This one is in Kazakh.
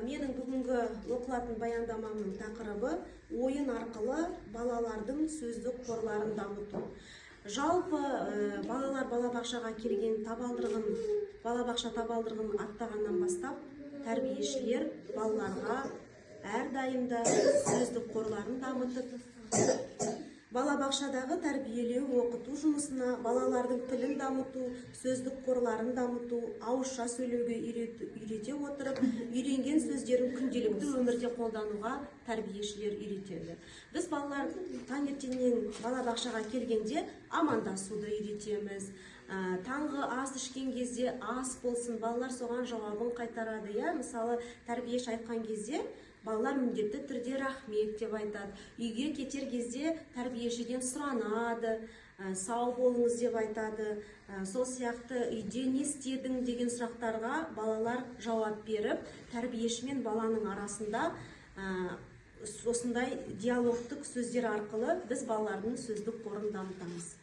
Менің бүгінгі оқылатын баяндамамның тақырыбы ойын арқылы балалардың сөздік қорларын дамыту. Жалпы балалар балабақшаға келген балабақша табалдырығын аттағаннан бастап, тәрбиешілер балаларға әрдайымда сөздік қорларын дамытып, балабақшадағы тәрбиелеу оқыту жұмысына балалардың тілін дамыту, сөздік қорларын дамыту, ауызша сөйлеуге үйрете отырып, үйренген сөздерін күнделікті өмірде қолдануға тәрбиешілер үйретеді. Біз балалар таңертеңнен балабақшаға келгенде амандасуды үйретеміз. Таңғы ас ішкен кезде ас болсын, балалар соған жауабын қайтарады. Мысалы, тәрбиеші айтқан кезде балалар міндетті түрде рахмет деп айтады. Үйге кетер кезде тәрбиешіден сұранады, сау болыңыз деп айтады. Сол сияқты үйде не істедің деген сұрақтарға балалар жауап беріп, тәрбиеші мен баланың арасында осындай диалогтық сөздер арқылы біз балалардың сөздік қорын дамытамыз.